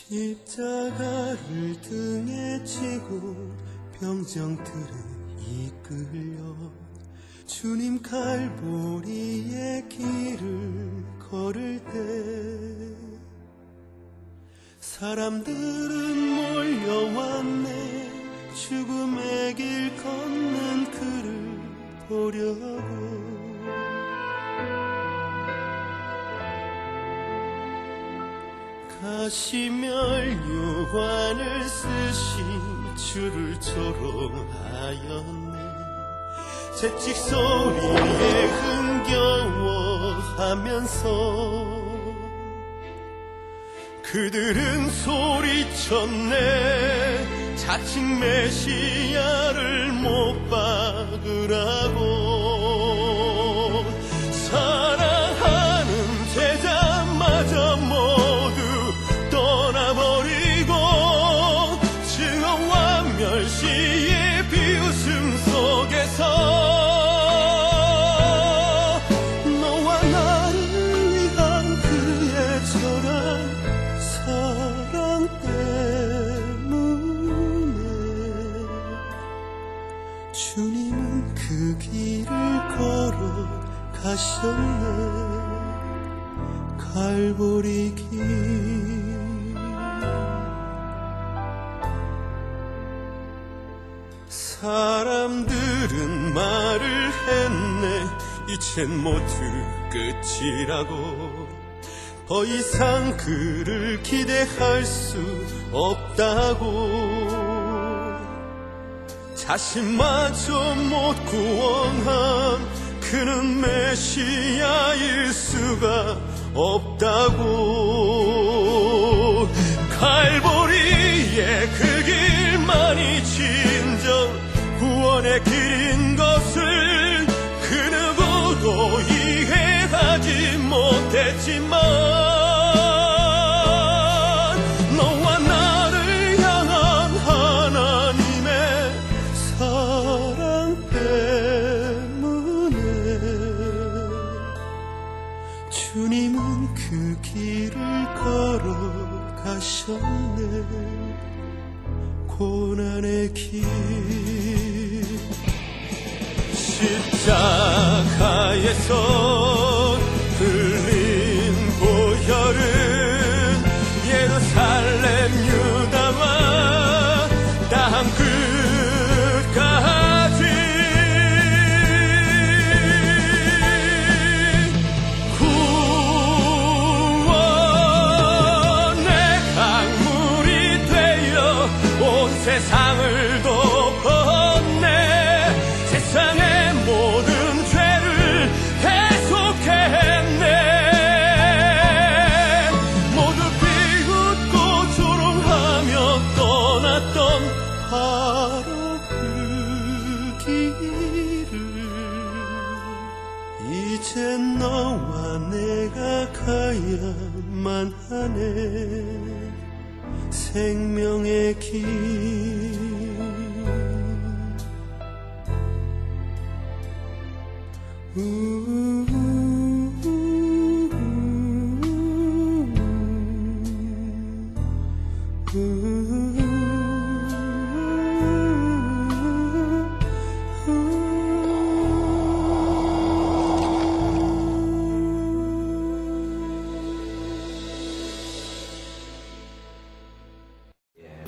십자가를 등에 지고 병정들을 이끌려 주님 갈보리의 길을 걸을 때 사람들은 몰려왔네. 죽음의 길 걷는 그를 보려고. 가시멸 유환을 쓰신 주를 조롱하였네. 채찍 소리에 흥겨워하면서 그들은 소리쳤네. 자칭 메시아를 못 박으라고. 사랑하는 제자마저 모두 떠나버리고 증오와 멸시의 비웃음 속에서 너와 나를 위한 그의 절한 사랑 때문에 주님은 그 길을 걸어 가셨네. 갈보리 길. 사람들은 말을 했네. 이젠 모두 끝이라고. 더 이상 그를 기대할 수 없다고. 자신마저 못 구원한 그는 메시아일 수가 없다고. 갈보리의 그 길만이 진정 구원의 길인 것을 그 누구도 이해하지 못했지만 너와 나를 향한 하나님의 사랑 때문에 주님은 그 길을 걸어가셨네. 고난의 길. 십자가에서 흘린 보혈은 예루살렘 유다와 땅 끝까지 구원의 강물이 되어 온 세상을 덮었네. 세상의 모든 죄를 해속했네. 모두 비웃고 조롱하며 떠났던 바로 그 길을 이젠 너와 내가 가야만 하네. 생명의 길.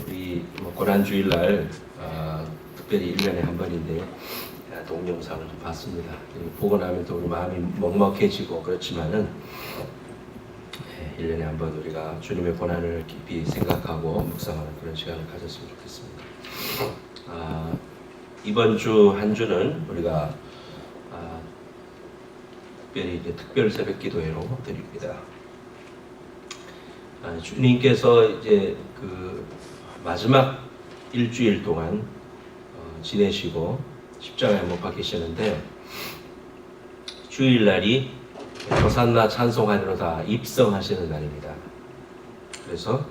우리 고난주일날 특별히 1년에 한 번인데요. 동영상을 좀 봤습니다. 보고 나면 또 우리 마음이 먹먹해지고 그렇지만은 1년에 한 번 우리가 주님의 고난을 깊이 생각하고 묵상하는 그런 시간을 가졌으면 좋겠습니다. 이번 주 한 주는 우리가 특별히 이제 특별 새벽 기도회로 드립니다. 주님께서 이제 그 마지막 일주일 동안 지내시고 십자가에 못 박히시는데 주일날이 호산나 찬송하리로다 입성하시는 날입니다. 그래서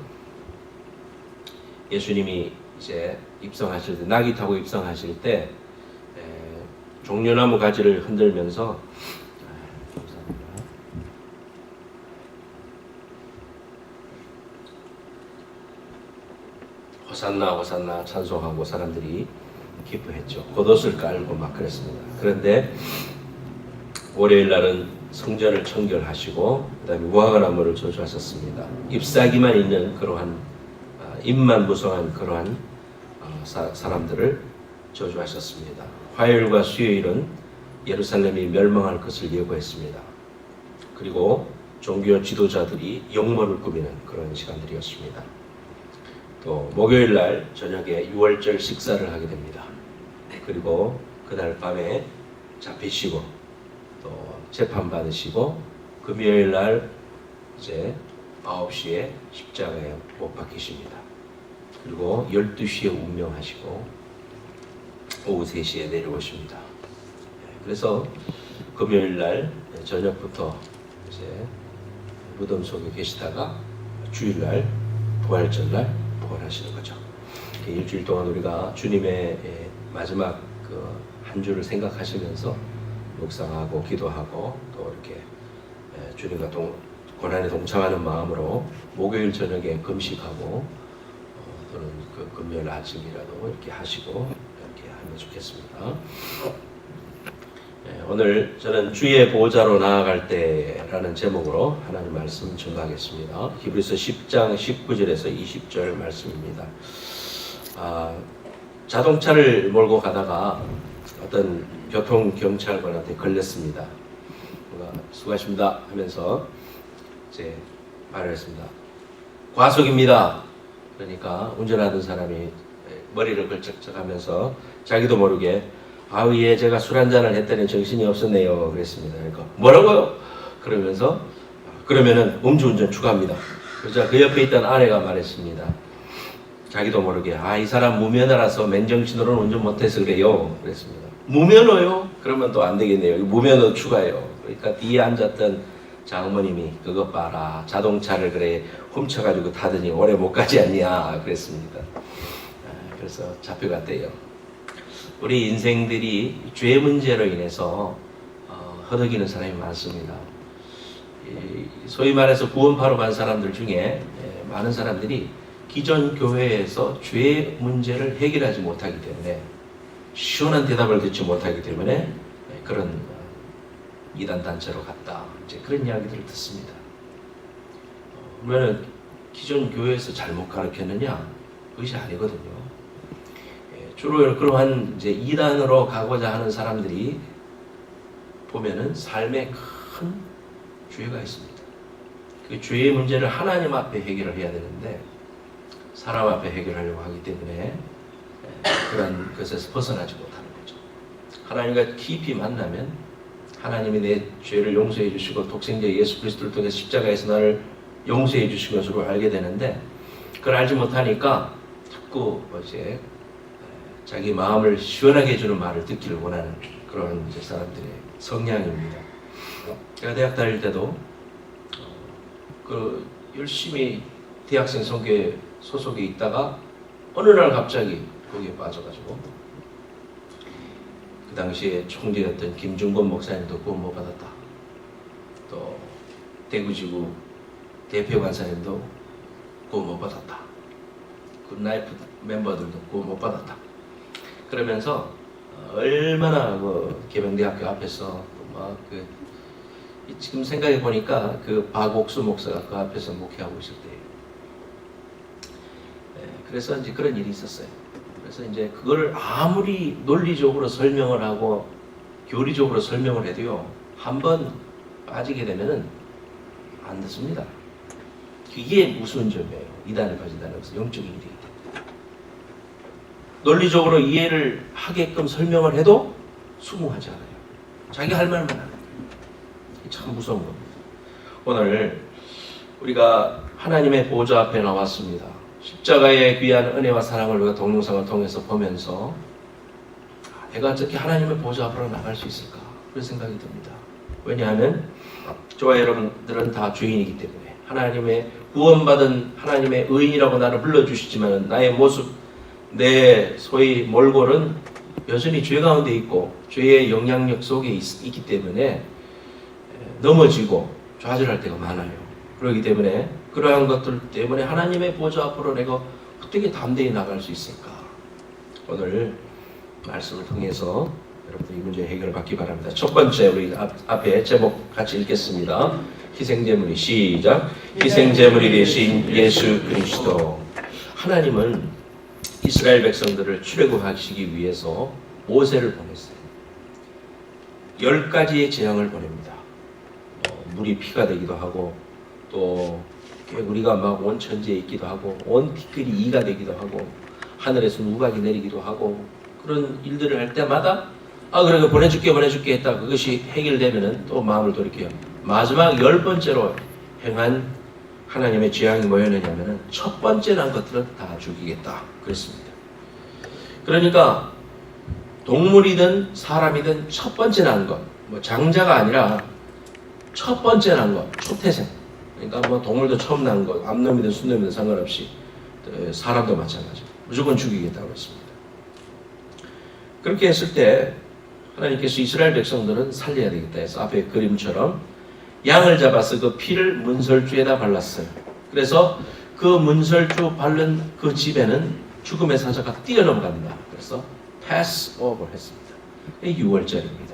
예수님이 이제 입성하실 때, 나귀 타고 입성하실 때 종려나무 가지를 흔들면서 호산나 호산나 찬송하고 사람들이 기뻐했죠. 겉옷을 깔고 막 그랬습니다. 그런데 월요일 날은 성전을 청결하시고 그다음에 무화과나무를 저주하셨습니다. 잎사귀만 있는 그러한 잎만 무성한 그러한 사람들을 저주하셨습니다. 화요일과 수요일은 예루살렘이 멸망할 것을 예고했습니다. 그리고 종교 지도자들이 영모를 꾸미는 그런 시간들이었습니다. 또 목요일 날 저녁에 유월절 식사를 하게 됩니다. 그리고 그날 밤에 잡히시고 또 재판 받으시고 금요일 날 이제 9시에 십자가에 못 박히십니다. 그리고 12시에 운명하시고 오후 3시에 내려오십니다. 그래서 금요일 날 저녁부터 이제 무덤 속에 계시다가 주일날 부활절날 부활하시는 거죠. 일주일 동안 우리가 주님의 마지막 그 한 주를 생각하시면서 묵상하고 기도하고 또 이렇게 주님과 고난에 동참하는 마음으로 목요일 저녁에 금식하고 또는 그 금요일 아침이라도 이렇게 하시고 이렇게 하면 좋겠습니다. 오늘 저는 주의 보호자로 나아갈 때라는 제목으로 하나님 말씀 전하겠습니다. 히브리서 10장 19절에서 20절 말씀입니다. 자동차를 몰고 가다가 어떤 교통경찰관한테 걸렸습니다. 수고하십니다 하면서 이제 말을 했습니다. 과속입니다. 그러니까 운전하던 사람이 머리를 걸쩍쩍하면서 자기도 모르게 예, 제가 술 한잔을 했더니 정신이 없었네요 그랬습니다. 그러니까 뭐라고요? 그러면서 그러면은 음주운전 추가합니다. 그래서 그 옆에 있던 아내가 말했습니다. 자기도 모르게 이 사람 무면허라서 맨정신으로는 운전 못해서 그래요 그랬습니다. 무면허요? 그러면 또 안 되겠네요. 무면허 추가요. 그러니까 뒤에 앉았던 장모님이 그것 봐라 자동차를 그래 훔쳐가지고 타더니 오래 못 가지 않냐 그랬습니다. 그래서 잡혀갔대요. 우리 인생들이 죄 문제로 인해서 허덕이는 사람이 많습니다. 소위 말해서 구원파로 간 사람들 중에 많은 사람들이 기존 교회에서 죄 문제를 해결하지 못하기 때문에 시원한 대답을 듣지 못하기 때문에 그런 이단 단체로 갔다. 이제 그런 이야기들을 듣습니다. 그러면 기존 교회에서 잘못 가르쳤느냐? 그것이 아니거든요. 주로 그러한 이제 이단으로 가고자 하는 사람들이 보면은 삶에 큰 죄가 있습니다. 그 죄의 문제를 하나님 앞에 해결을 해야 되는데 사람 앞에 해결하려고 하기 때문에 그런 것에서 벗어나지 못하는 거죠. 하나님과 깊이 만나면 하나님이 내 죄를 용서해 주시고 독생자 예수 그리스도를 통해 십자가에서 나를 용서해 주신 것으로 알게 되는데 그걸 알지 못하니까 자꾸 이제 자기 마음을 시원하게 해주는 말을 듣기를 원하는 그런 이제 사람들의 성향입니다. 제가 대학 다닐 때도 열심히 대학생 선교회 소속에 있다가 어느 날 갑자기 거기에 빠져가지고 그 당시에 총재였던 김중건 목사님도 구원 못 받았다. 또 대구지구 대표 간사님도 구원 못 받았다. 굿나이프 멤버들도 구원 못 받았다. 그러면서 얼마나 계명대학교 앞에서 지금 생각해 보니까 그 박옥수 목사가 그 앞에서 목회하고 있을 때예요. 그래서 이제 그런 일이 있었어요. 그래서 이제 그걸 아무리 논리적으로 설명을 하고 교리적으로 설명을 해도요, 한번 빠지게 되면은 안 듣습니다. 이게 무서운 점이에요. 이단에 빠진다는 것은 영적인 일이기 때문에. 논리적으로 이해를 하게끔 설명을 해도 수긍하지 않아요. 자기 할 말만 하는 거예요. 참 무서운 겁니다. 오늘 우리가 하나님의 보좌 앞에 나왔습니다. 십자가의 귀한 은혜와 사랑을 우리가 동영상을 통해서 보면서 내가 어떻게 하나님의 보좌 앞으로 나갈 수 있을까? 그런 생각이 듭니다. 왜냐하면 저와 여러분들은 다 죄인이기 때문에 하나님의 구원받은 하나님의 의인이라고 나를 불러주시지만 나의 모습, 내 소위 몰골은 여전히 죄 가운데 있고 죄의 영향력 속에 있기 때문에 넘어지고 좌절할 때가 많아요. 그렇기 때문에 그러한 것들 때문에 하나님의 보좌 앞으로 내가 어떻게 담대히 나갈 수 있을까? 오늘 말씀을 통해서 여러분들 이 문제 해결받기 바랍니다. 첫 번째, 우리 앞에 제목 같이 읽겠습니다. 희생제물이 시작. 희생제물이 되신 예수 그리스도. 하나님은 이스라엘 백성들을 출애굽하시기 위해서 모세를 보냈어요. 10가지의 재앙을 보냅니다. 물이 피가 되기도 하고, 또 개구리가 막 온 천지에 있기도 하고, 온 티끌이 이가 되기도 하고, 하늘에서 우박이 내리기도 하고, 그런 일들을 할 때마다 그래 보내줄게 했다. 그것이 해결되면은 또 마음을 돌이켜요. 마지막 10번째로 행한 하나님의 재앙이 뭐였느냐면은 첫 번째 난 것들은 다 죽이겠다 그랬습니다. 그러니까 동물이든 사람이든 첫 번째 난 것, 뭐 장자가 아니라 첫 번째 난 것, 초태생. 그러니까 뭐 동물도 처음 난 것, 암놈이든 순놈이든 상관없이 사람도 마찬가지. 무조건 죽이겠다고 했습니다. 그렇게 했을 때 하나님께서 이스라엘 백성들은 살려야 되겠다 해서 앞에 그림처럼 양을 잡아서 그 피를 문설주에다 발랐어요. 그래서 그 문설주 바른 그 집에는 죽음의 사자가 뛰어넘어갑니다. 그래서 pass over 했습니다. 이게 6월절입니다.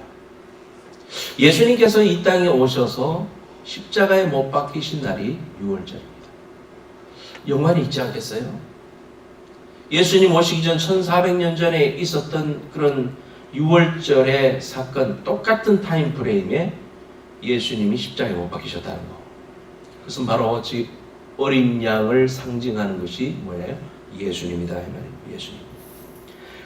예수님께서 이 땅에 오셔서 십자가에 못 박히신 날이 6월절입니다. 연관이 있지 않겠어요? 예수님 오시기 전 1400년 전에 있었던 그런 6월절의 사건, 똑같은 타임 프레임에 예수님이 십자가에 못 박히셨다는 거. 그것은 바로 즉 어린 양을 상징하는 것이 뭐예요? 예수님이다 이 말이에요. 예수님.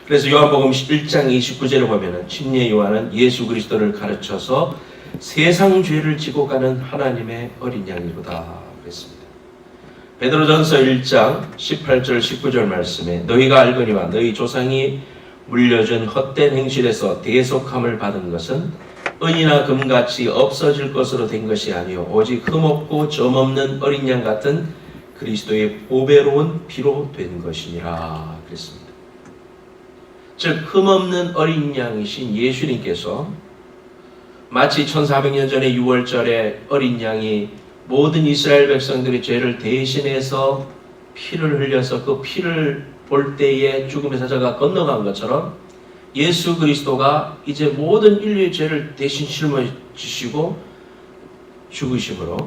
그래서 요한복음 1장 29절을 보면은 침례 요한은 예수 그리스도를 가르쳐서 세상 죄를 지고 가는 하나님의 어린 양이로다 그랬습니다. 베드로전서 1장 18절 19절 말씀에 너희가 알거니와 너희 조상이 물려준 헛된 행실에서 대속함을 받은 것은 은이나 금같이 없어질 것으로 된 것이 아니요 오직 흠없고 점없는 어린 양 같은 그리스도의 보배로운 피로 된 것이니라 그랬습니다. 즉 흠없는 어린 양이신 예수님께서 마치 1400년 전에 6월절에 어린 양이 모든 이스라엘 백성들의 죄를 대신해서 피를 흘려서 그 피를 볼 때에 죽음의 사자가 건너간 것처럼 예수 그리스도가 이제 모든 인류의 죄를 대신 짊어지시고 죽으심으로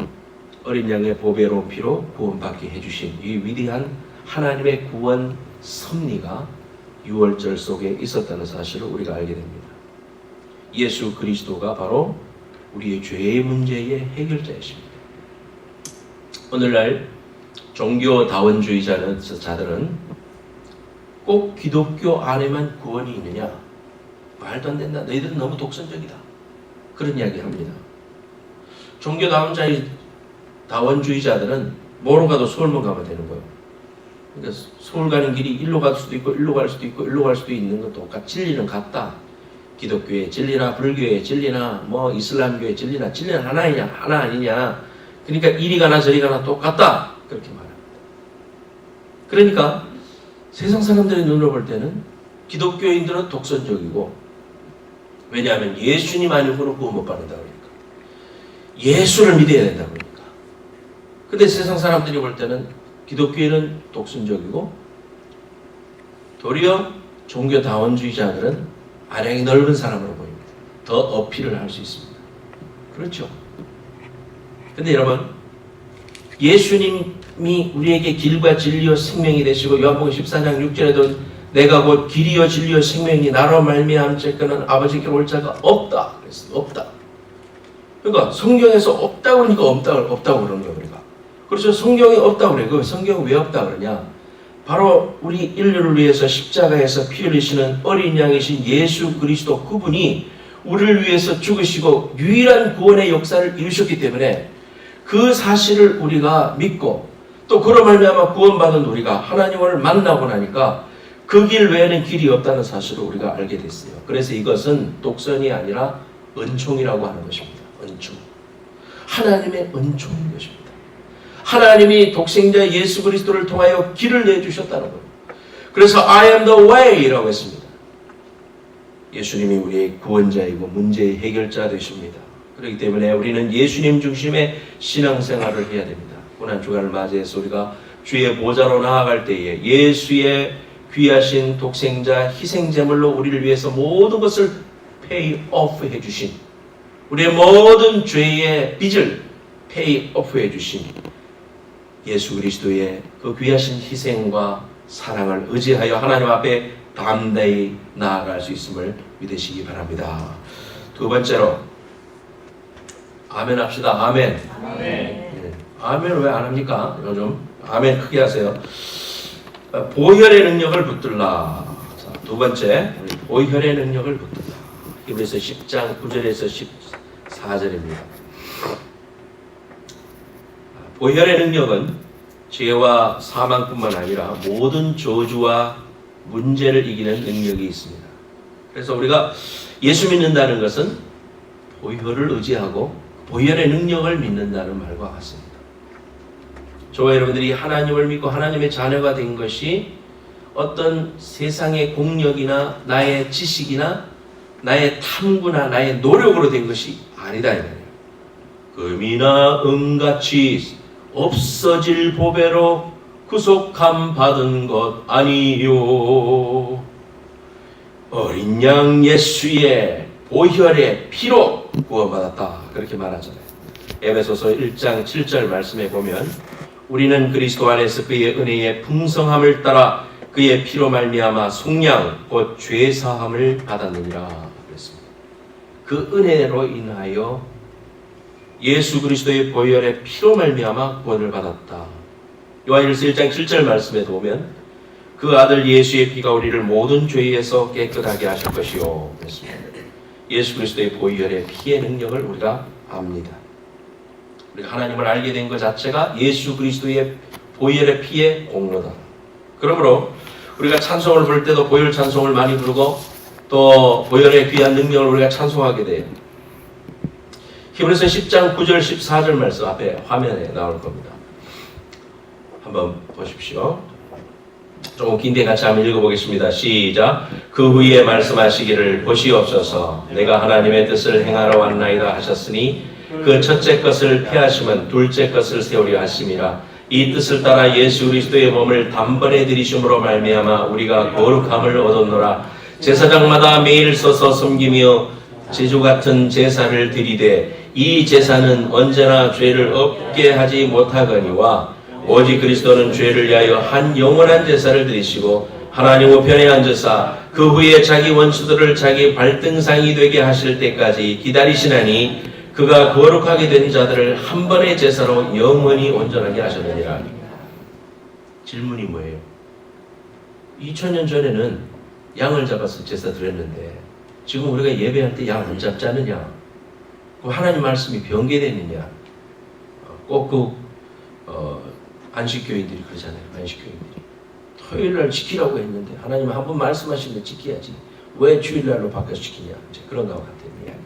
어린 양의 보배로운 피로 구원받게 해주신 이 위대한 하나님의 구원 섭리가 6월절 속에 있었다는 사실을 우리가 알게 됩니다. 예수 그리스도가 바로 우리의 죄의 문제의 해결자이십니다. 오늘날 종교 다원주의자들은 꼭 기독교 안에만 구원이 있느냐? 말도 안 된다. 너희들은 너무 독선적이다. 그런 이야기를 합니다. 종교 다원주의자들은 뭐로 가도 서울만 가면 되는 거예요. 그러니까 서울 가는 길이 일로 갈 수도 있고 일로 갈 수도 있고 일로 갈 수도 있는 건 똑같아. 진리는 같다. 기독교의 진리나 불교의 진리나 뭐 이슬람교의 진리나 진리는 하나이냐 하나 아니냐. 그러니까 이리 가나 저리 가나 똑같다. 그렇게 말합니다. 그러니까 세상 사람들의 눈으로 볼 때는 기독교인들은 독선적이고, 왜냐하면 예수님 아니고는 구원 못 받는다 그러니까. 예수를 믿어야 된다 그러니까. 근데 세상 사람들이 볼 때는 기독교인은 독선적이고, 도리어 종교 다원주의자들은 아량이 넓은 사람으로 보입니다. 더 어필을 할 수 있습니다. 그렇죠? 근데 여러분, 예수님이 우리에게 길과 진리와 생명이 되시고 요한복음 14장 6절에도 내가 곧 길이요 진리요 생명이 나로 말미암자거는 아버지께로 올 자가 없다 그랬어요. 없다. 그러니까 성경에서 없다고 그러니까 없다고 그러는 거예요. 우리가. 그래서 성경에 없다고 그래요. 그 성경은 왜 없다고 그러냐? 바로 우리 인류를 위해서 십자가에서 피 흘리시는 어린 양이신 예수 그리스도 그분이 우리를 위해서 죽으시고 유일한 구원의 역사를 이루셨기 때문에 그 사실을 우리가 믿고 또 그로 말미암아 구원받은 우리가 하나님을 만나고 나니까 그 길 외에는 길이 없다는 사실을 우리가 알게 됐어요. 그래서 이것은 독선이 아니라 은총이라고 하는 것입니다. 은총. 하나님의 은총인 것입니다. 하나님이 독생자 예수 그리스도를 통하여 길을 내주셨다는 거예요. 그래서 I am the way라고 했습니다. 예수님이 우리의 구원자이고 문제의 해결자 되십니다. 그렇기 때문에 우리는 예수님 중심의 신앙생활을 해야 됩니다. 고난주간을 맞이해서 우리가 주의 보좌로 나아갈 때에 예수의 귀하신 독생자 희생제물로 우리를 위해서 모든 것을 페이 오프 해주신, 우리의 모든 죄의 빚을 페이 오프 해주신 예수 그리스도의 그 귀하신 희생과 사랑을 의지하여 하나님 앞에 담대히 나아갈 수 있음을 믿으시기 바랍니다. 두 번째로 아멘 합시다. 아멘. 아멘 왜 안 합니까? 요즘 아멘 크게 하세요. 보혈의 능력을 붙들라. 자, 두 번째, 보혈의 능력을 붙들라. 히브리서 10장 9절에서 14절입니다. 보혈의 능력은 죄와 사망뿐만 아니라 모든 저주와 문제를 이기는 능력이 있습니다. 그래서 우리가 예수 믿는다는 것은 보혈을 의지하고 보혈의 능력을 믿는다는 말과 같습니다. 저와 여러분들이 하나님을 믿고 하나님의 자녀가 된 것이 어떤 세상의 공력이나 나의 지식이나 나의 탐구나 나의 노력으로 된 것이 아니다 이 말이에요. 금이나 은같이 없어질 보배로 구속함 받은 것 아니요, 어린 양 예수의 보혈의 피로 구원받았다, 그렇게 말하잖아요. 에베소서 1장 7절 말씀에 보면 우리는 그리스도 안에서 그의 은혜의 풍성함을 따라 그의 피로 말미암아 속량 곧 죄사함을 받았느니라 그랬습니다. 그 은혜로 인하여 예수 그리스도의 보혈의 피로 말미암아 구원을 받았다. 요한일서 1장 7절 말씀에 보면 그 아들 예수의 피가 우리를 모든 죄에서 깨끗하게 하실 것이요 그랬습니다. 예수 그리스도의 보혈의 피의 능력을 우리가 압니다. 우리가 하나님을 알게 된 것 자체가 예수 그리스도의 보혈의 피의 공로다. 그러므로 우리가 찬송을 부를 때도 보혈 찬송을 많이 부르고 또 보혈의 귀한 능력을 우리가 찬송하게 돼요. 히브리서 10장 9절 14절 말씀 앞에 화면에 나올 겁니다. 한번 보십시오. 조금 긴데 같이 한번 읽어보겠습니다. 시작. 그 후에 말씀하시기를 보시옵소서 내가 하나님의 뜻을 행하러 왔나이다 하셨으니 그 첫째 것을 폐하시면 둘째 것을 세우려 하심이라. 이 뜻을 따라 예수 그리스도의 몸을 단번에 들이심으로 말미암아 우리가 거룩함을 얻었노라. 제사장마다 매일 서서 섬기며 제주 같은 제사를 드리되 이 제사는 언제나 죄를 없게 하지 못하거니와 오직 그리스도는 죄를 위하여 한 영원한 제사를 드리시고 하나님 우편에 앉으사 그 후에 자기 원수들을 자기 발등상이 되게 하실 때까지 기다리시나니 그가 거룩하게 된 자들을 한 번의 제사로 영원히 온전하게 하셨느니라. 질문이 뭐예요? 2000년 전에는 양을 잡아서 제사 드렸는데 지금 우리가 예배할 때 양 안 잡지 않느냐? 그럼 하나님 말씀이 변개되느냐? 꼭 안식교인들이 그러잖아요. 안식교인들이 토요일날 지키라고 했는데 하나님 한 번 말씀하시면 지켜야지 왜 주일날로 바꿔서 지키냐? 이제 그런 거와 같은 이야기예요.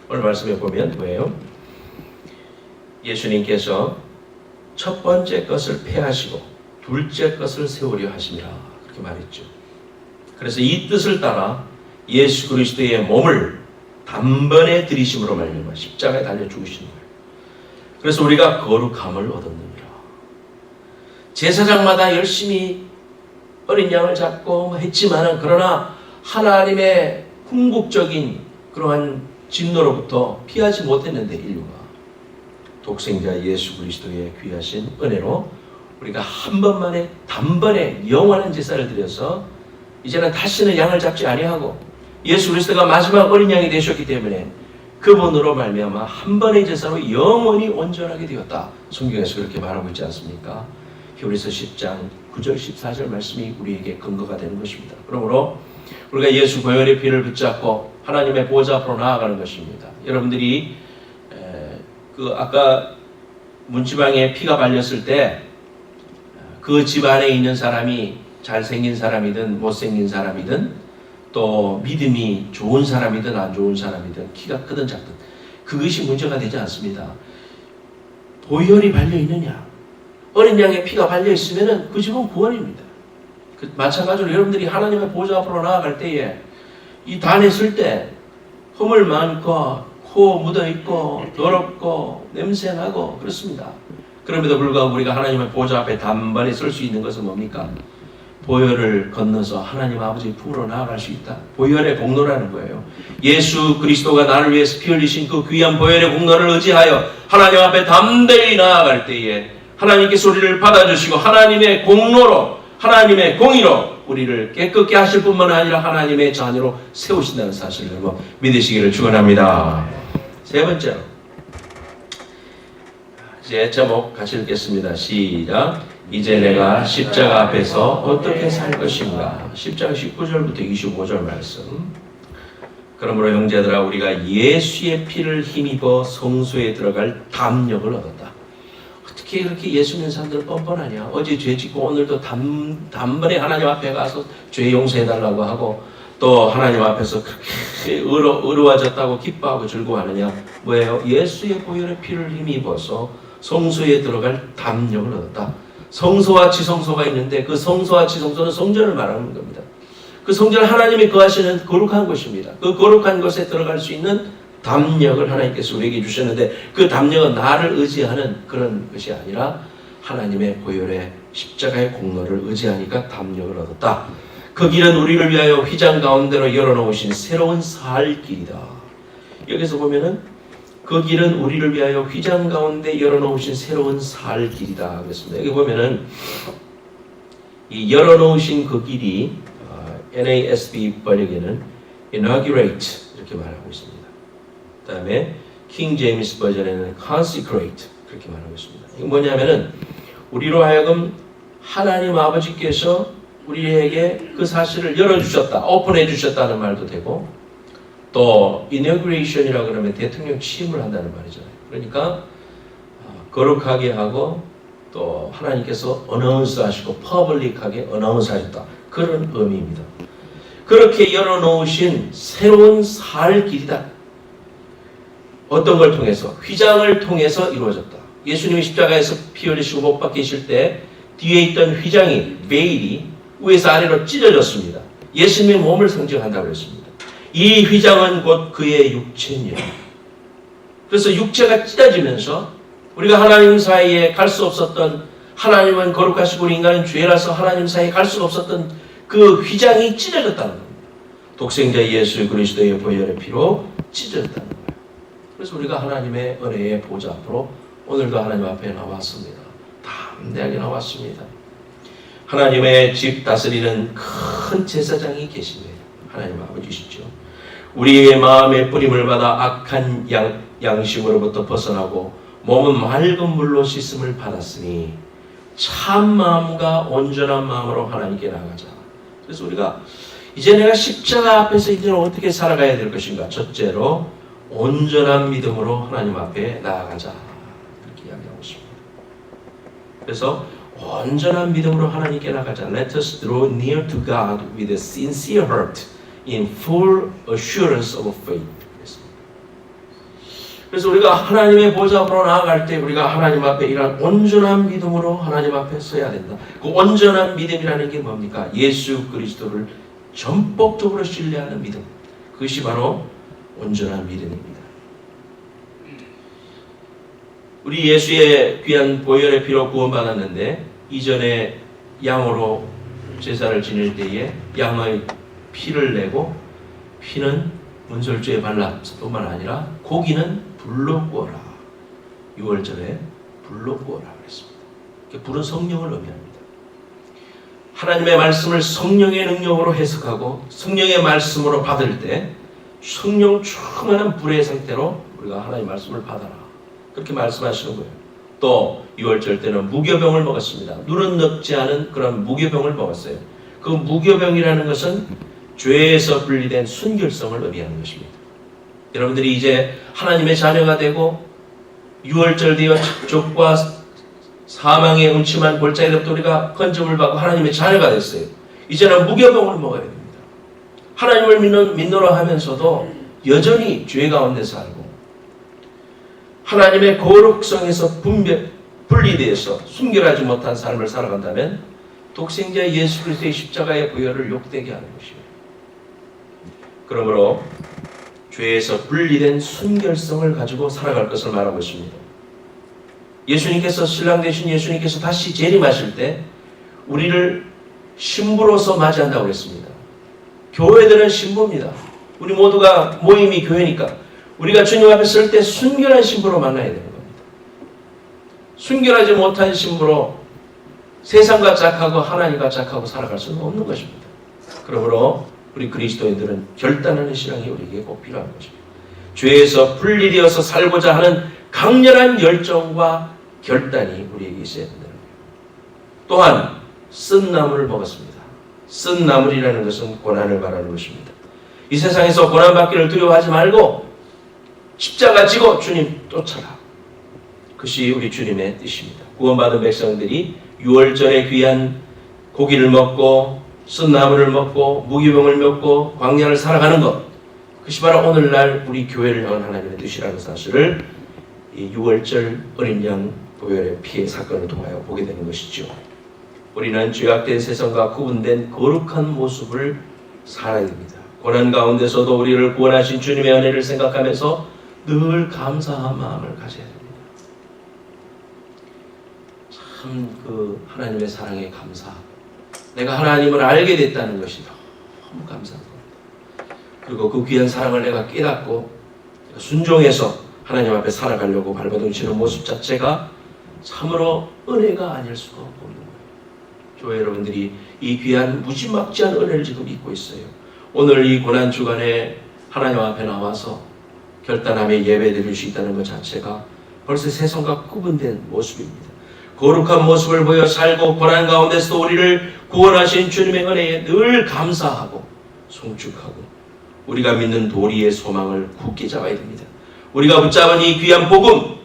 오늘 말씀에 보면 뭐예요? 예수님께서 첫 번째 것을 폐하시고 둘째 것을 세우려 하심이라 그렇게 말했죠. 그래서 이 뜻을 따라 예수 그리스도의 몸을 단번에 들이심으로 말미암아 십자가에 달려 죽으신 거예요. 그래서 우리가 거룩함을 얻었느니라. 제사장마다 열심히 어린 양을 잡고 했지만은 그러나 하나님의 궁극적인 그러한 진노로부터 피하지 못했는데 인류가 독생자 예수 그리스도의 귀하신 은혜로 우리가 한 번만에 단번에 영원한 제사를 드려서 이제는 다시는 양을 잡지 아니하고 예수 그리스도가 마지막 어린 양이 되셨기 때문에 그분으로 말미암아 한 번의 제사로 영원히 온전하게 되었다. 성경에서 그렇게 말하고 있지 않습니까? 히브리서 10장 9절 14절 말씀이 우리에게 근거가 되는 것입니다. 그러므로 우리가 예수 보혈의 피를 붙잡고 하나님의 보좌 앞으로 나아가는 것입니다. 여러분들이 아까 문지방에 피가 발렸을 때 그 집안에 있는 사람이 잘생긴 사람이든 못생긴 사람이든 또 믿음이 좋은 사람이든 안 좋은 사람이든 키가 크든 작든 그것이 문제가 되지 않습니다. 보혈이 발려 있느냐, 어린 양의 피가 발려 있으면 그 집은 구원입니다. 마찬가지로 여러분들이 하나님의 보좌 앞으로 나아갈 때에 이 단에 쓸 때 허물 많고 코 묻어 있고 더럽고 냄새나고 그렇습니다. 그럼에도 불구하고 우리가 하나님의 보좌 앞에 단번에 설 수 있는 것은 뭡니까? 보혈을 건너서 하나님 아버지 품으로 나아갈 수 있다. 보혈의 공로라는 거예요. 예수 그리스도가 나를 위해서 피 흘리신 그 귀한 보혈의 공로를 의지하여 하나님 앞에 담대히 나아갈 때에 하나님께서 우리를 받아주시고 하나님의 공로로, 하나님의 공의로 우리를 깨끗게 하실 뿐만 아니라 하나님의 자녀로 세우신다는 사실을 믿으시기를 축원합니다. 세 번째로, 이제 제목 같이 읽겠습니다. 시작. 이제 내가 십자가 앞에서 어떻게 살 것인가. 10장 19절부터 25절 말씀. 그러므로 형제들아, 우리가 예수의 피를 힘입어 성소에 들어갈 담력을 얻었다. 어떻게 이렇게 예수 믿는 사람들은 뻔뻔하냐. 어제 죄 짓고 오늘도 단번에 하나님 앞에 가서 죄 용서해달라고 하고 또 하나님 앞에서 그렇게 의로워졌다고 기뻐하고 즐거워하느냐. 뭐예요? 예수의 보혈의 피를 힘입어서 성소에 들어갈 담력을 얻었다. 성소와 지성소가 있는데 그 성소와 지성소는 성전을 말하는 겁니다. 그 성전은 하나님이 거하시는 거룩한 곳입니다. 그 거룩한 곳에 들어갈 수 있는 담력을 하나님께서 우리에게 주셨는데 그 담력은 나를 의지하는 그런 것이 아니라 하나님의 보혈의 십자가의 공로를 의지하니까 담력을 얻었다. 그 길은 우리를 위하여 휘장 가운데로 열어놓으신 새로운 살 길이다. 여기서 보면은 그 길은 우리를 위하여 휘장 가운데 열어놓으신 새로운 살 길이다. 그랬습니다. 여기 보면은 이 열어놓으신 그 길이 NASB 번역에는 inaugurate 이렇게 말하고 있습니다. 그 다음에 킹 제임스 버전에는 consecrate 그렇게 말하고 있습니다. 이게 뭐냐면은 우리로 하여금 하나님 아버지께서 우리에게 그 사실을 열어주셨다, 오픈해 주셨다는 말도 되고 또 inauguration이라고 그러면 대통령 취임을 한다는 말이잖아요. 그러니까 거룩하게 하고 또 하나님께서 어나운스 하시고 퍼블릭하게 어나운스 하셨다. 그런 의미입니다. 그렇게 열어놓으신 새로운 살 길이다. 어떤 걸 통해서? 휘장을 통해서 이루어졌다. 예수님이 십자가에서 피 흘리시고 못 박히실 때 뒤에 있던 휘장이, 베일이 위에서 아래로 찢어졌습니다. 예수님의 몸을 상징한다고 했습니다. 이 휘장은 곧 그의 육체입니다. 그래서 육체가 찢어지면서 우리가 하나님 사이에 갈 수 없었던, 하나님은 거룩하시고 우리 인간은 죄라서 하나님 사이에 갈 수가 없었던 그 휘장이 찢어졌다는 겁니다. 독생자 예수 그리스도의 보혈의 피로 찢어졌다는 거예요. 그래서 우리가 하나님의 은혜의 보좌 앞으로 오늘도 하나님 앞에 나왔습니다. 담대하게 나왔습니다. 하나님의 집 다스리는 큰 제사장이 계십니다. 하나님 아버지시죠. 우리의 마음의 뿌림을 받아 악한 양심으로부터 벗어나고 몸은 맑은 물로 씻음을 받았으니 참 마음과 온전한 마음으로 하나님께 나가자. 그래서 우리가 이제 내가 십자가 앞에서 이제는 어떻게 살아가야 될 것인가. 첫째로 온전한 믿음으로 하나님 앞에 나아가자. 그렇게 이야기하고 있습니다. 그래서 온전한 믿음으로 하나님께 나가자. Let us draw near to God with a sincere heart in full assurance of faith. 그래서 우리가 하나님의 보좌 앞으로 나아갈 때 우리가 하나님 앞에 이런 온전한 믿음으로 하나님 앞에 서야 된다. 그 온전한 믿음이라는 게 뭡니까? 예수 그리스도를 전폭적으로 신뢰하는 믿음. 그것이 바로 온전한 믿음입니다. 우리 예수의 귀한 보혈의 피로 구원받았는데 이전에 양으로 제사를 지낼 때에 양의 피를 내고 피는 문설주에 발랐을 뿐만 아니라 고기는 불로 구워라. 6월절에 불로 구워라 그랬습니다. 불은 성령을 의미합니다. 하나님의 말씀을 성령의 능력으로 해석하고 성령의 말씀으로 받을 때 성령 충만한 불의 상태로 우리가 하나님의 말씀을 받아라. 그렇게 말씀하시는 거예요. 또 6월절 때는 무교병을 먹었습니다. 눈은 녹지 않은 그런 무교병을 먹었어요. 그 무교병이라는 것은 죄에서 분리된 순결성을 의미하는 것입니다. 여러분들이 이제 하나님의 자녀가 되고 6월절 되어 족과 사망의 음침한 골짜기로부터 우리가 건짐을 받고 하나님의 자녀가 됐어요. 이제는 무교병을 먹어야 됩니다. 하나님을 믿노라 하면서도 여전히 죄 가운데 살고 하나님의 거룩성에서 분리되어서 순결하지 못한 삶을 살아간다면 독생자 예수 그리스도의 십자가의 보혈을 욕되게 하는 것입니다. 그러므로 죄에서 분리된 순결성을 가지고 살아갈 것을 말하고 있습니다. 예수님께서, 신랑 되신 예수님께서 다시 재림하실 때 우리를 신부로서 맞이한다고 했습니다. 교회들은 신부입니다. 우리 모두가 모임이 교회니까 우리가 주님 앞에 설 때 순결한 신부로 만나야 되는 겁니다. 순결하지 못한 신부로 세상과 짝하고 하나님과 짝하고 살아갈 수는 없는 것입니다. 그러므로 우리 그리스도인들은 결단하는 신앙이 우리에게 꼭 필요한 것입니다. 죄에서 분리되어서 살고자 하는 강렬한 열정과 결단이 우리에게 있어야 된다는 거예요. 또한 쓴 나물을 먹었습니다. 쓴 나물이라는 것은 고난을 말하는 것입니다. 이 세상에서 고난받기를 두려워하지 말고 십자가 지고 주님 쫓아라. 그것이 우리 주님의 뜻입니다. 구원받은 백성들이 유월절에 귀한 고기를 먹고 쓴 나물을 먹고 무기병을 먹고 광야를 살아가는 것, 그것이 바로 오늘날 우리 교회를 향한 하나님의 뜻이라는 사실을 이 유월절 어린 양 보혈의 피해 사건을 통하여 보게 되는 것이죠. 우리는 죄악된 세상과 구분된 거룩한 모습을 살아야 됩니다. 고난 가운데서도 우리를 구원하신 주님의 은혜를 생각하면서 늘 감사한 마음을 가져야 됩니다. 참 하나님의 사랑에 감사. 내가 하나님을 알게 됐다는 것이 너무 감사한 겁니다. 그리고 그 귀한 사랑을 내가 깨닫고 순종해서 하나님 앞에 살아가려고 발버둥치는 모습 자체가 참으로 은혜가 아닐 수가 없는 거예요. 교회 여러분들이 이 귀한 무지막지한 은혜를 지금 잊고 있어요. 오늘 이 고난 주간에 하나님 앞에 나와서 결단하며 예배 드릴 수 있다는 것 자체가 벌써 세상과 구분된 모습입니다. 거룩한 모습을 보여 살고 고난 가운데서 우리를 구원하신 주님의 은혜에 늘 감사하고 송축하고 우리가 믿는 도리의 소망을 굳게 잡아야 됩니다. 우리가 붙잡은 이 귀한 복음,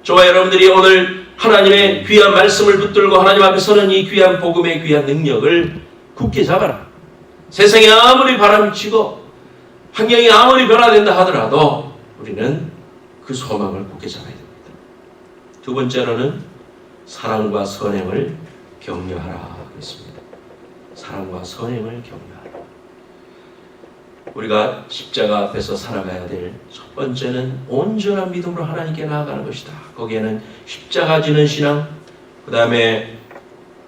저와 여러분들이 오늘 하나님의 귀한 말씀을 붙들고 하나님 앞에 서는 이 귀한 복음의 귀한 능력을 굳게 잡아라. 세상이 아무리 바람이 치고 환경이 아무리 변화된다 하더라도 우리는 그 소망을 굳게 잡아야 됩니다. 두 번째로는 사랑과 선행을 격려하라 했습니다. 사랑과 선행을 격려하라. 우리가 십자가 앞에서 살아가야 될 첫 번째는 온전한 믿음으로 하나님께 나아가는 것이다. 거기에는 십자가 지는 신앙, 그 다음에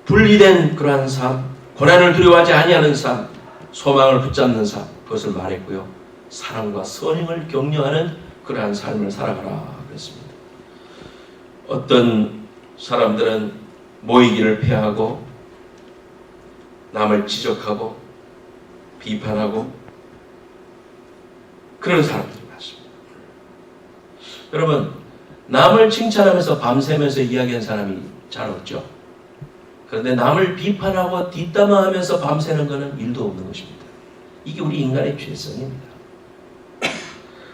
분리된 그러한 삶, 고난을 두려워하지 아니하는 삶, 소망을 붙잡는 삶, 그것을 말했고요. 사랑과 선행을 격려하는 그러한 삶을 살아가라 그랬습니다. 어떤 사람들은 모이기를 패하고 남을 지적하고 비판하고 그런 사람들이 많습니다. 여러분, 남을 칭찬하면서 밤새면서 이야기하는 사람이 잘 없죠. 그런데 남을 비판하고 뒷담화하면서 밤새는 것은 일도 없는 것입니다. 이게 우리 인간의 죄성입니다.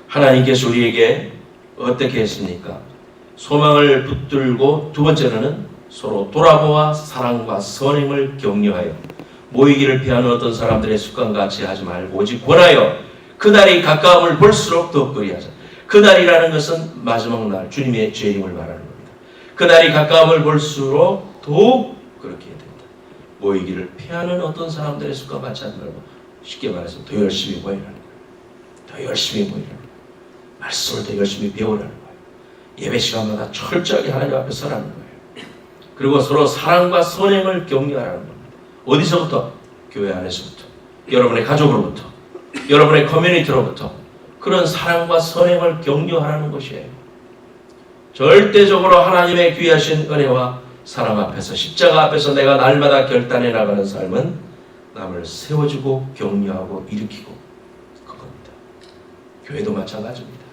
하나님께서 우리에게 어떻게 했습니까? 소망을 붙들고 두 번째로는 서로 돌아보아 사랑과 선행을 격려하여 모이기를 피하는 어떤 사람들의 습관과 같이 하지 말고 오직 권하여 그날이 가까움을 볼수록 더 그리하자. 그날이라는 것은 마지막 날 주님의 재림을 말하는 겁니다. 그날이 가까움을 볼수록 더욱 그렇게 해야 됩니다. 모이기를 피하는 어떤 사람들의 습관과 같이 하지 말고 쉽게 말해서 더 열심히 모이라는 거예요. 더 열심히 모이라는 거예요. 말씀을 더 열심히 배우라는 거예요. 예배 시간마다 철저하게 하나님 앞에 서라는 거예요. 그리고 서로 사랑과 선행을 격려하라는 겁니다. 어디서부터? 교회 안에서부터, 여러분의 가족으로부터, 여러분의 커뮤니티로부터 그런 사랑과 선행을 격려하라는 것이에요. 절대적으로 하나님의 귀하신 은혜와 사랑 앞에서 십자가 앞에서 내가 날마다 결단해 나가는 삶은 남을 세워주고 격려하고 일으키고 그겁니다. 교회도 마찬가지입니다.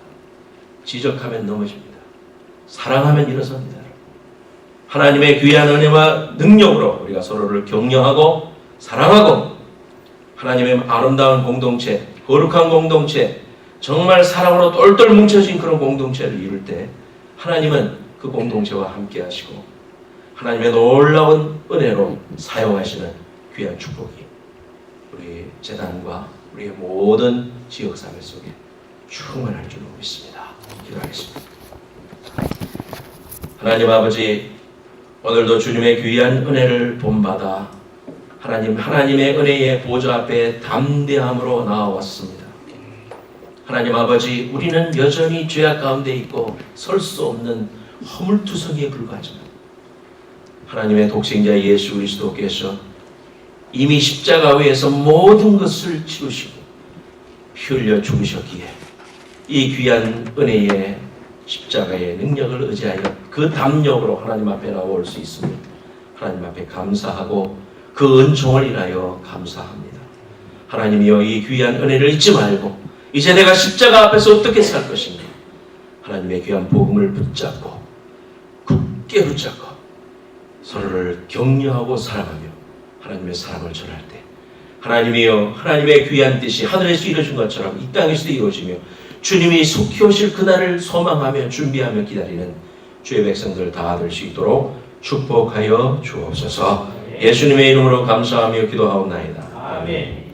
지적하면 넘어집니다. 사랑하면 일어섭니다. 하나님의 귀한 은혜와 능력으로 우리가 서로를 격려하고 사랑하고 하나님의 아름다운 공동체, 거룩한 공동체, 정말 사랑으로 똘똘 뭉쳐진 그런 공동체를 이룰 때 하나님은 그 공동체와 함께 하시고 하나님의 놀라운 은혜로 사용하시는 귀한 축복이 우리 재단과 우리의 모든 지역사회 속에 충만할 줄로 믿습니다. 기도하겠습니다. 하나님 아버지, 오늘도 주님의 귀한 은혜를 본받아 하나님의 은혜의 보좌 앞에 담대함으로 나아왔습니다. 하나님 아버지, 우리는 여전히 죄악 가운데 있고 설 수 없는 허물투성이에 불과하지만 하나님의 독생자 예수 그리스도께서 이미 십자가 위에서 모든 것을 치루시고 피 흘려 죽으셨기에 이 귀한 은혜의 십자가의 능력을 의지하여 그 담력으로 하나님 앞에 나올 수 있으며 하나님 앞에 감사하고 그 은총을 인하여 감사합니다. 하나님이여, 이 귀한 은혜를 잊지 말고 이제 내가 십자가 앞에서 어떻게 살 것인가, 하나님의 귀한 복음을 붙잡고 굳게 붙잡고 서로를 격려하고 사랑하며 하나님의 사랑을 전할 때 하나님이여, 하나님의 귀한 뜻이 하늘에서 이루어진 것처럼 이 땅에서도 이루어지며 주님이 속히 오실 그날을 소망하며 준비하며 기다리는 주의 백성들 다 될 수 있도록 축복하여 주옵소서. 예수님의 이름으로 감사하며 기도하옵나이다. 아멘.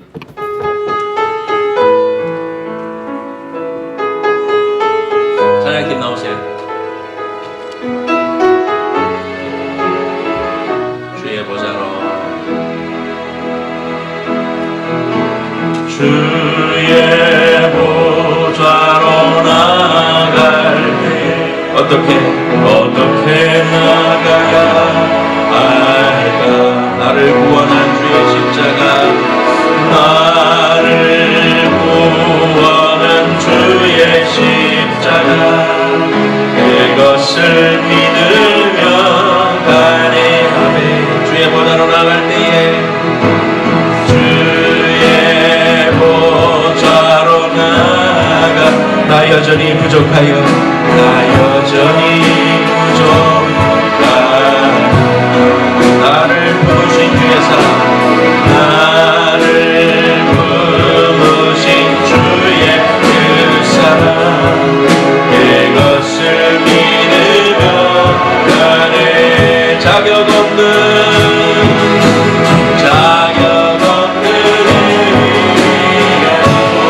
찬양팀 나오세요. 주의 보좌로, 주의 보좌로 나갈 때 어떻게 나가야 할까? 나를 구원한 주의 십자가, 나를 구원한 주의 십자가, 그것을 믿으며 가네. 아멘. 주의 보좌로 나갈 때에, 주의 보좌로 나가, 나 여전히 부족하여, 나 여전히 부족하여, 나를 부르신 주의 사랑, 나를 부르신 주의 그 사랑, 그것을 믿으며 가네. 자격 없는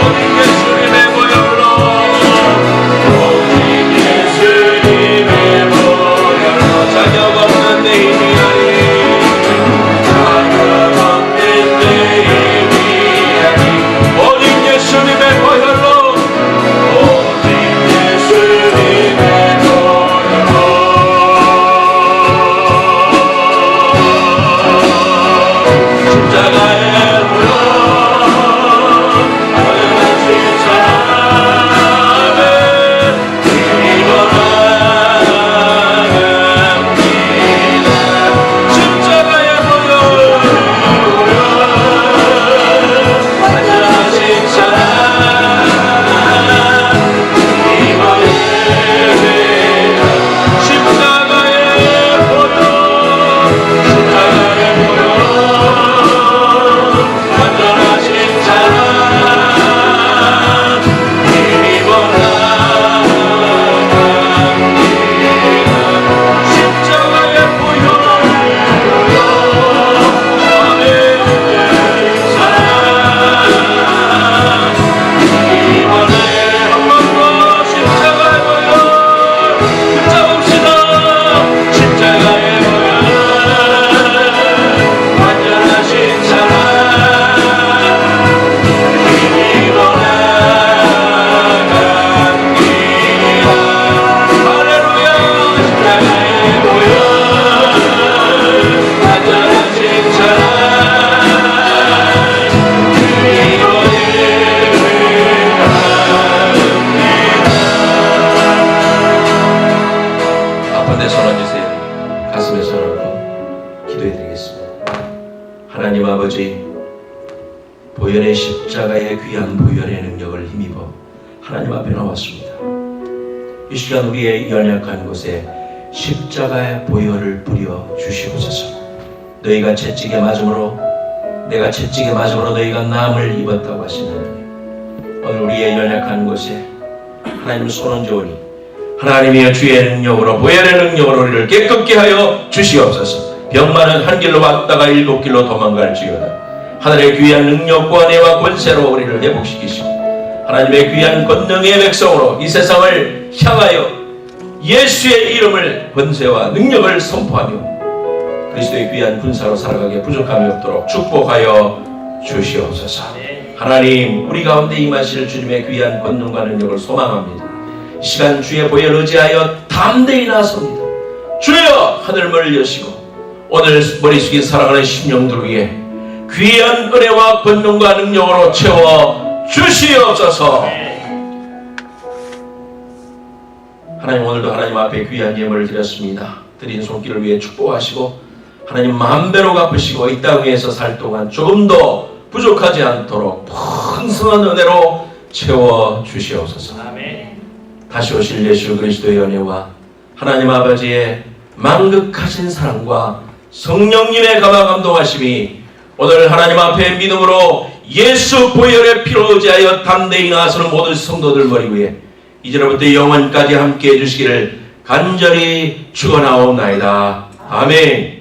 오직 예수님의 보혈로, 오직 예수님의 보혈로, 자격 없는 내 힘이 아닌, 자격 없는 내 힘이 아닌, 오직 예수님의 보혈로, 오직 예수님의 보혈로. 십자가의 보혈, 하늘의 십자가에 입어나갑니다. 십자가의 보혈, 완전하신 사랑 입어내리라. 십자가의 보혈, 십자가의 보혈, 완전하신 사랑 입어나갑니다. 십자가의 보혈, 아멘. 사랑 이번에 한 번 더 십자가의 보혈 붙잡읍시다. 십자가의 보혈, 완전하신 사랑 입어나갑니다. 할렐루야. 십자가의 보혈, 완전하신 사랑 아픈데 손 얹으세요. 가슴에 손 얹고 기도해드리겠습니다. 하나님 아버지, 보혈의 십자가의 귀한 보혈의 능력을 힘입어 하나님 앞에 나왔습니다. 이 시간 우리의 연약한 곳에 십자가의 보혈을 뿌려 주시옵소서. 너희가 채찍에 맞음으로, 내가 채찍에 맞음으로 너희가 남을 입었다고 하시는 하나님, 오늘 우리의 연약한 곳에 하나님 손 얹어오니 하나님의 주의 능력으로, 보혈의 능력으로 우리를 깨끗게 하여 주시옵소서. 병마는 한 길로 왔다가 7길로 도망갈지어다. 하늘의 귀한 능력과 은혜와 권세로 우리를 회복시키시고 하나님의 귀한 권능의 백성으로 이 세상을 향하여 예수의 이름을, 권세와 능력을 선포하며 그리스도의 귀한 군사로 살아가게 부족함이 없도록 축복하여 주시옵소서. 하나님, 우리 가운데 임하실 주님의 귀한 권능과 능력을 소망합니다. 시간 주의 보혈 의지하여 담대히 나섭니다. 주여 하늘문을 여시고 오늘 머리 숙인 사랑하는 심령들 위해 귀한 은혜와 권능과 능력으로 채워 주시옵소서. 하나님, 오늘도 하나님 앞에 귀한 예물을 드렸습니다. 드린 손길을 위해 축복하시고 하나님 만배로 갚으시고 이 땅 위에서 살 동안 조금 더 부족하지 않도록 풍성한 은혜로 채워 주시옵소서. 다시 오실 예수 그리스도의 은혜와 하나님 아버지의 만극하신 사랑과 성령님의 감화 감동하심이 오늘 하나님 앞에 믿음으로 예수 보혈의 피로 의지하여 담대히 나서는 모든 성도들 머리 위에 이제로부터 영원까지 함께 해주시기를 간절히 축원하옵나이다. 아멘.